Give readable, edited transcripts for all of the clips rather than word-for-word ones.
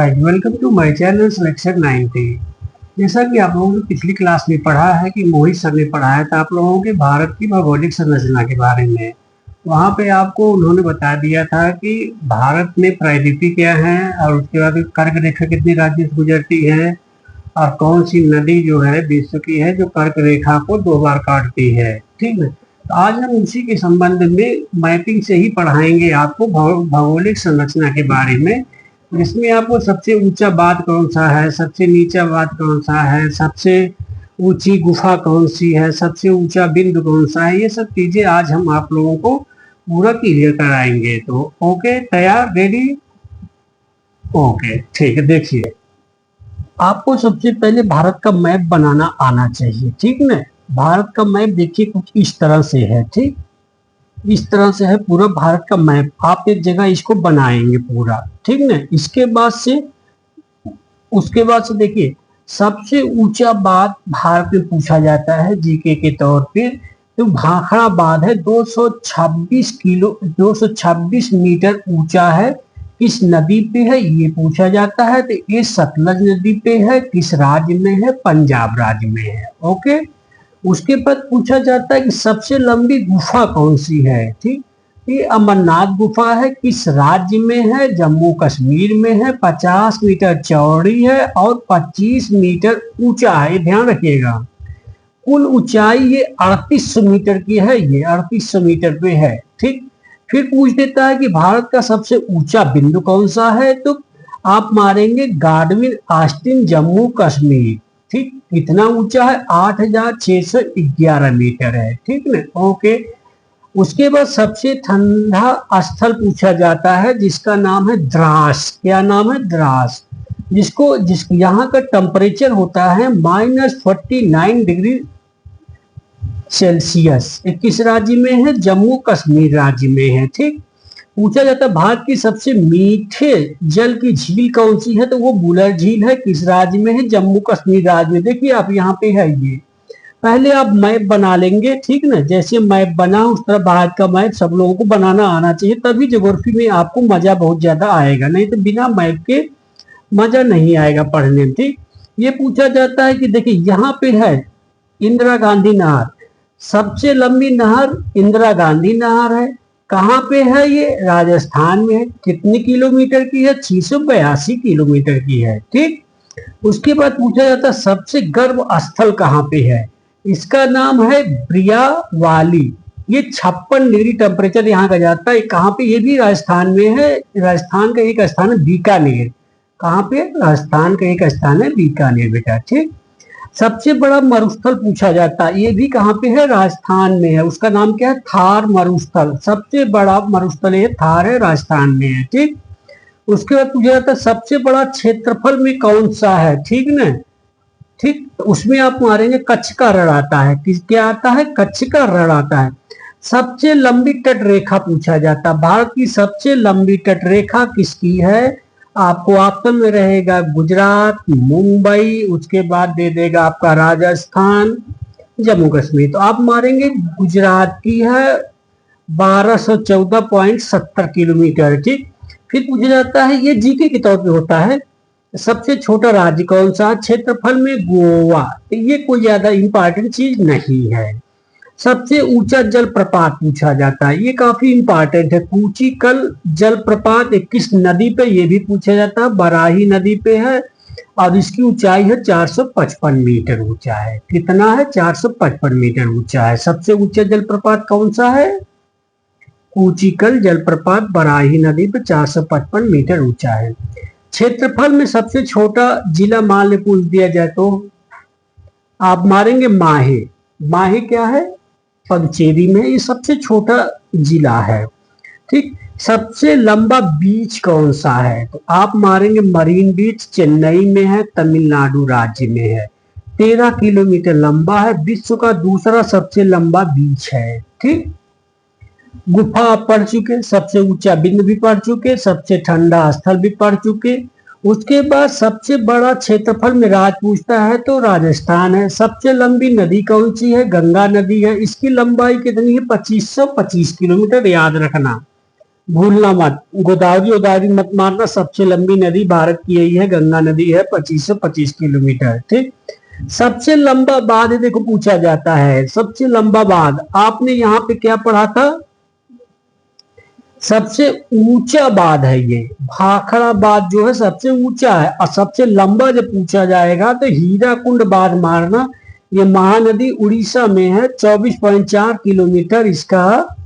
Alright, welcome to my channel selection 90। जैसा कि आप लोगों ने पिछली क्लास में पढ़ा है कि मोहित सर ने पढ़ाया था आप लोगों के भारत की भौगोलिक संरचना के बारे में। वहाँ पे आपको उन्होंने बता दिया था कि भारत में प्रायद्वीपीय क्या है और उसके बाद कर्क रेखा कितनी राज्यों से गुजरती है और कौन सी नदी जो है विश्व की है जो कर्क रेखा को 2 बार काटती है। ठीक है, तो आज हम उसी के संबंध में मैपिंग से ही पढ़ाएंगे आपको भौगोलिक संरचना के बारे में, जिसमें आपको सबसे ऊंचा बात कौन सा है, सबसे नीचा बात कौन सा है, सबसे ऊंची गुफा कौन सी है, सबसे ऊंचा बिंदु कौन सा है, ये सब चीजें आज हम आप लोगों को पूरा क्लियर कराएंगे। तो ओके, तैयार, रेडी? ओके, ठीक है। देखिए, आपको सबसे पहले भारत का मैप बनाना आना चाहिए, ठीक ना। भारत का मैप देखिए कुछ इस तरह से है, ठीक, इस तरह से है पूरा भारत का मैप। आप एक जगह इसको बनाएंगे पूरा, ठीक ना। उसके बाद से देखिए, सबसे ऊंचा बात भारत में पूछा जाता है जीके के तौर पे, तो भाखड़ा बांध है 226 मीटर ऊंचा है, किस नदी पे है ये पूछा जाता है। तो ये सतलज नदी पे है, किस राज्य में है, पंजाब राज्य में है। ओके, उसके बाद पूछा जाता है कि सबसे लंबी गुफा कौन सी है, ठीक, ये अमरनाथ गुफा है, किस राज्य में है, जम्मू कश्मीर में है, 50 मीटर चौड़ी है और 25 मीटर ऊंचा है, ध्यान रखिएगा। कुल ऊंचाई ये 3800 मीटर की है, ये 3800 मीटर पे है, ठीक। फिर पूछ देता है कि भारत का सबसे ऊंचा बिंदु कौन सा है, तो आप मारेंगे गाडविन ऑस्टिन जम्मू कश्मीर, ठीक, कितना ऊंचा है, 8611 मीटर है, ठीक ना। ओके, उसके बाद सबसे ठंडा स्थल पूछा जाता है जिसका नाम है द्रास। क्या नाम है? द्रास, जिस यहाँ का टेम्परेचर होता है -49 डिग्री सेल्सियस। किस राज्य में है? जम्मू कश्मीर राज्य में है, ठीक। पूछा जाता है भारत की सबसे मीठे जल की झील कौन सी है, तो वो बुलर झील है, किस राज्य में है? जम्मू कश्मीर राज्य में। देखिए आप यहाँ पे है, ये पहले आप मैप बना लेंगे, ठीक ना। जैसे मैप बना उस तरह भारत का मैप सब लोगों को बनाना आना चाहिए, तभी ज्योग्राफी में आपको मजा बहुत ज्यादा आएगा, नहीं तो बिना मैप के मजा नहीं आएगा पढ़ने में, ठीक। ये पूछा जाता है कि देखिए यहाँ पे है इंदिरा गांधी नहर, सबसे लंबी नहर इंदिरा गांधी नहर है, कहाँ पे है ये? राजस्थान में है, कितने किलोमीटर की है? 682 किलोमीटर की है, ठीक। उसके बाद पूछा जाता है सबसे गर्म स्थल कहाँ पे है, इसका नाम है ब्रियावाली, ये 56 डिग्री टेम्परेचर यहाँ का जाता है, कहाँ पे? ये भी राजस्थान में है, राजस्थान का एक स्थान है बीकानेर। कहाँ पे? राजस्थान का एक स्थान है बीकानेर बेटा, ठीक। सबसे बड़ा मरुस्थल पूछा जाता है, ये भी कहाँ पे है? राजस्थान में है, उसका नाम क्या है? थार मरुस्थल, सबसे बड़ा मरुस्थल ये थार है, राजस्थान में है, ठीक। उसके बाद पूछा जाता है सबसे बड़ा क्षेत्रफल में कौन सा है, ठीक ना, ठीक। तो उसमें आप मारेंगे कच्छ का रण आता है, क्या आता है? कच्छ का रण आता है। सबसे लंबी तट रेखा पूछा जाता है, भारत की सबसे लंबी तट रेखा किसकी है? आपको ऑप्शन में रहेगा गुजरात, मुंबई, उसके बाद दे देगा आपका राजस्थान, जम्मू कश्मीर। तो आप मारेंगे गुजरात की है 1214.70 किलोमीटर, ठीक। फिर पूछा जाता है, ये जीके के तौर पे होता है, सबसे छोटा राज्य कौन सा? क्षेत्रफल में गोवा, तो ये कोई ज्यादा इंपॉर्टेंट चीज नहीं है। सबसे ऊंचा जलप्रपात पूछा जाता है, ये काफी इंपॉर्टेंट है, कूचिकल जलप्रपात किस नदी पे? ये भी पूछा जाता है, बराही नदी पे है और इसकी ऊंचाई है 455 मीटर ऊंचा है। कितना है? 455 मीटर ऊंचा है। सबसे ऊंचा जलप्रपात कौन सा है? कूचिकल जलप्रपात, बराही नदी पे 455 मीटर ऊंचा है। क्षेत्रफल में सबसे छोटा जिला मान ले पूछ दिया जाए तो आप मारेंगे माहे। माहे क्या है? पदचेरी में, ये सबसे छोटा जिला है, ठीक। सबसे लंबा बीच कौन सा है, तो आप मारेंगे मरीन बीच, चेन्नई में है, तमिलनाडु राज्य में है, 13 किलोमीटर लंबा है, विश्व का दूसरा सबसे लंबा बीच है, ठीक। गुफा आप पढ़ चुके, सबसे ऊंचा बिंदु भी पढ़ चुके, सबसे ठंडा स्थल भी पढ़ चुके। उसके बाद सबसे बड़ा क्षेत्रफल में राज्य पूछता है तो राजस्थान है। सबसे लंबी नदी कौन सी है? गंगा नदी है, इसकी लंबाई कितनी है? 2525 किलोमीटर, याद रखना। भूलना मत, गोदावरी गोदावरी मत मारना। सबसे लंबी नदी भारत की यही है, गंगा नदी है, 2525 किलोमीटर। ठीक, सबसे लंबा बांध देखो पूछा जाता है, सबसे लंबा बांध आपने यहाँ पे क्या पढ़ा था, सबसे ऊंचा बांध है ये भाखड़ा बांध जो है सबसे ऊंचा है। और सबसे लंबा जब पूछा जाएगा तो हीराकुंड बांध मारना, ये महानदी उड़ीसा में है, 24.4 किलोमीटर इसका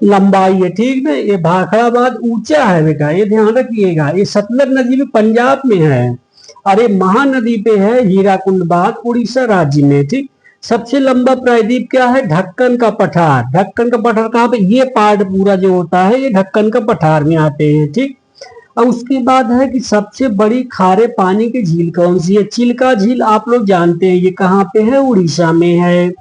लंबाई है। ठीक है, ये भाखड़ा बांध ऊंचा है बेटा, ये ध्यान रखिएगा। ये सतलज नदी भी पंजाब में है और ये महानदी पे है हीराकुंड बांध उड़ीसा राज्य में। ठीक, सबसे लंबा प्रायद्वीप क्या है, ढक्कन का पठार। ढक्कन का पठार कहाँ पे, ये पार्ट पूरा जो होता है ये ढक्कन का पठार में आते हैं। ठीक, और उसके बाद है कि सबसे बड़ी खारे पानी की झील कौन सी है, चिल्का झील आप लोग जानते हैं, ये कहाँ पे है, उड़ीसा में है।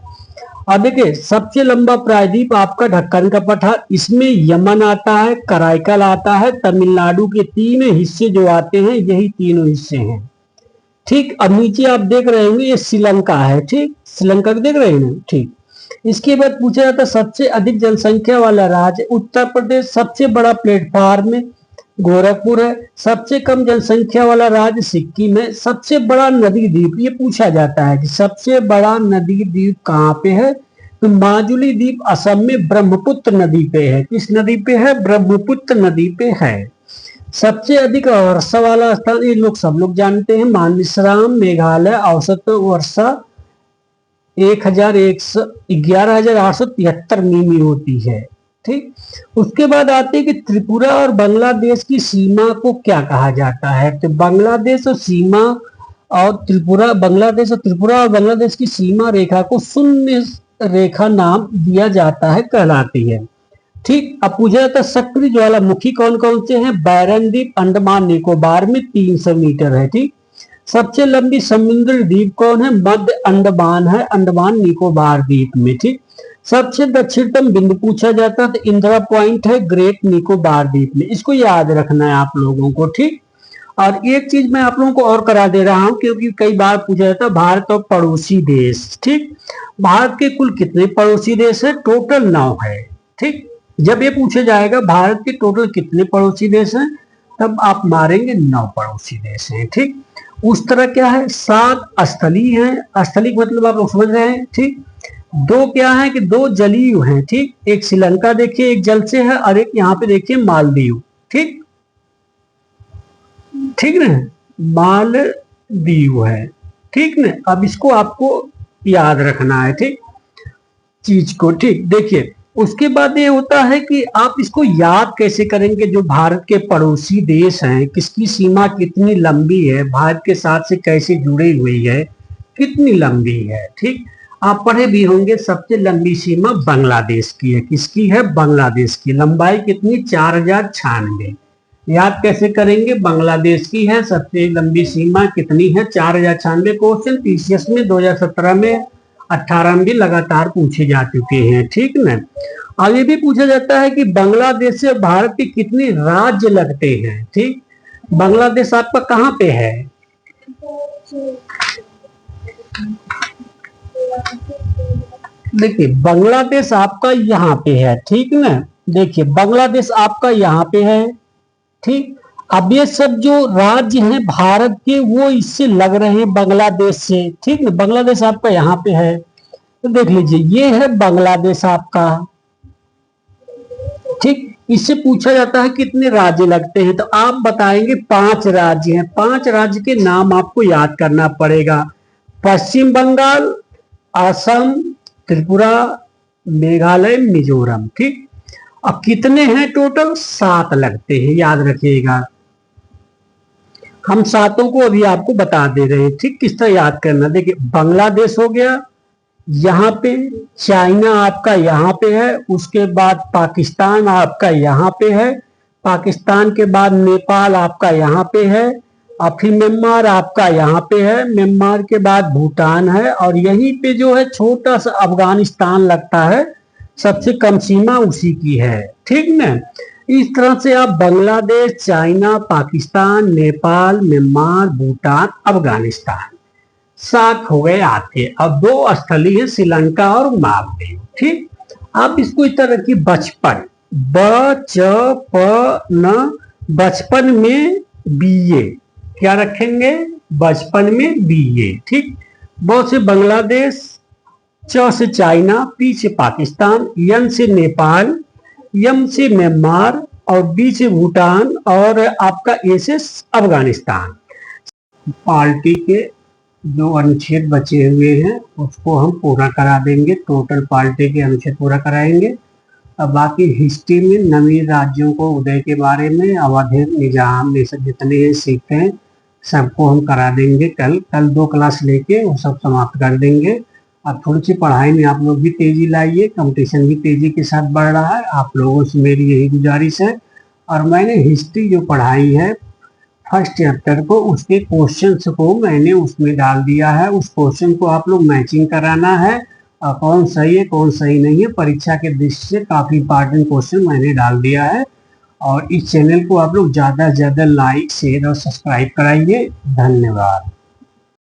और देखिए सबसे लंबा प्रायद्वीप आपका ढक्कन का पठार, इसमें यमन आता है, कराईकल आता है, तमिलनाडु के तीन हिस्से जो आते हैं यही तीनों हिस्से हैं। ठीक, अब नीचे आप देख रहे होंगे ये श्रीलंका है। ठीक, श्रीलंका देख रहे हैं। ठीक, इसके बाद पूछा जाता है सबसे अधिक जनसंख्या वाला राज्य उत्तर प्रदेश, सबसे बड़ा प्लेटफॉर्म गोरखपुर है, सबसे कम जनसंख्या वाला राज्य सिक्किम है, सबसे बड़ा नदी द्वीप, ये पूछा जाता है कि सबसे बड़ा नदी द्वीप कहाँ पे है, तो माजुली द्वीप असम में ब्रह्मपुत्र नदी पे है। किस नदी पे है, ब्रह्मपुत्र नदी पे है। सबसे अधिक वर्षा वाला स्थान ये लोग सब लोग जानते हैं, मानसरोवर मेघालय, औसत वर्षा 11,873 मिमी होती है। ठीक, उसके बाद आते हैं कि त्रिपुरा और बांग्लादेश की सीमा को क्या कहा जाता है, तो बांग्लादेश और सीमा और त्रिपुरा, बांग्लादेश और त्रिपुरा और बांग्लादेश की सीमा रेखा को शून्य रेखा नाम दिया जाता है, कहलाती है। ठीक, अब पूछा जाता है सक्रिय ज्वालामुखी कौन कौन से हैं, बैरन द्वीप अंडमान निकोबार में 300 मीटर है। ठीक, सबसे लंबी समुद्री द्वीप कौन है, मध्य अंडमान है, अंडमान निकोबार द्वीप में। ठीक, सबसे दक्षिणतम बिंदु पूछा जाता है तो इंदिरा पॉइंट है, ग्रेट निकोबार द्वीप में, इसको याद रखना है आप लोगों को। ठीक, और एक चीज मैं आप लोगों को और करा दे रहा हूं क्योंकि कई बार पूछा जाता है भारत और पड़ोसी देश। ठीक, भारत के कुल कितने पड़ोसी देश है, टोटल 9 है। ठीक, जब ये पूछा जाएगा भारत के टोटल कितने पड़ोसी देश हैं, तब आप मारेंगे 9 पड़ोसी देश हैं। ठीक, उस तरह क्या है 7 स्थलीय हैं, स्थलीय मतलब आप लोग समझ रहे हैं। ठीक, 2 क्या है कि 2 जलीय हैं। ठीक, एक श्रीलंका देखिए एक जल से है और एक यहाँ पे देखिए मालदीव। ठीक, ठीक ना, मालदीव है। ठीक ना, अब इसको आपको याद रखना है। ठीक, चीज को। ठीक, देखिए उसके बाद ये होता है कि आप इसको याद कैसे करेंगे, जो भारत के पड़ोसी देश हैं किसकी सीमा कितनी लंबी है, भारत के साथ से कैसे जुड़ी हुई है, कितनी लंबी है। ठीक, आप पढ़े भी होंगे सबसे लंबी सीमा बांग्लादेश की है। किसकी है, बांग्लादेश की। लंबाई कितनी, 4096। याद कैसे करेंगे, बांग्लादेश की है सबसे लंबी सीमा कितनी है, 4096। क्वेश्चन पीसीएस में 2017 में 18 भी लगातार पूछे जा चुके हैं। ठीक ना, और ये भी पूछा जाता है कि बांग्लादेश से भारत के कितने राज्य लगते हैं। ठीक, बांग्लादेश आपका कहाँ पे है, देखिए बांग्लादेश आपका यहाँ पे है। ठीक ना, देखिए बांग्लादेश आपका यहाँ पे है। ठीक, अब ये सब जो राज्य हैं भारत के वो इससे लग रहे हैं बांग्लादेश से। ठीक ना, बांग्लादेश आपका यहाँ पे है तो देख लीजिए ये है बांग्लादेश आपका। ठीक, इससे पूछा जाता है कितने राज्य लगते हैं, तो आप बताएंगे 5 राज्य हैं। 5 राज्य के नाम आपको याद करना पड़ेगा, पश्चिम बंगाल, असम, त्रिपुरा, मेघालय, मिजोरम। ठीक, अब कितने हैं टोटल, 7 लगते हैं, याद रखिएगा। हम 7 को अभी आपको बता दे रहे हैं। ठीक, किस तरह याद करना, देखिए बांग्लादेश हो गया यहाँ पे, चाइना आपका यहाँ पे है, उसके बाद पाकिस्तान आपका यहाँ पे है, पाकिस्तान के बाद नेपाल आपका यहाँ पे है, और फिर म्यांमार आपका यहाँ पे है, म्यांमार के बाद भूटान है, और यहीं पे जो है छोटा सा अफगानिस्तान लगता है, सबसे कम सीमा उसी की है। ठीक ना, इस तरह से आप बांग्लादेश, चाइना, पाकिस्तान, नेपाल, म्यांमार, भूटान, अफगानिस्तान 7 हो गए आपके। अब 2 स्थलीय है, श्रीलंका और मालदीव। ठीक, आप इसको इस तरह रखिए, बचपन बचपन, बचपन में बीए, क्या रखेंगे? बचपन में बीए। ठीक। ब से बांग्लादेश, च से चाइना, पी से पाकिस्तान, यन से नेपाल, यम से म्यांमार और बी से भूटान और आपका ए से अफगानिस्तान। पार्टी के जो अनुच्छेद बचे हुए हैं उसको हम पूरा करा देंगे, टोटल पार्टी के अनुच्छेद पूरा कराएंगे। अब बाकी हिस्ट्री में नवीन राज्यों को उदय के बारे में, अवध, निजाम, ये सब जितने सीखते हैं सबको हम करा देंगे। कल 2 क्लास लेके वो सब समाप्त कर देंगे। अब थोड़ी सी पढ़ाई में आप लोग भी तेजी लाइए, कंपटीशन भी तेजी के साथ बढ़ रहा है, आप लोगों से मेरी यही गुजारिश है। और मैंने हिस्ट्री जो पढ़ाई है फर्स्ट चैप्टर को, उसके क्वेश्चंस को मैंने उसमें डाल दिया है। उस क्वेश्चन को आप लोग मैचिंग कराना है और कौन सही है कौन सही नहीं है, परीक्षा के दृष्टि से काफी इंपॉर्टेंट क्वेश्चन मैंने डाल दिया है। और इस चैनल को आप लोग ज़्यादा से ज़्यादा लाइक, शेयर और सब्सक्राइब कराइए। धन्यवाद।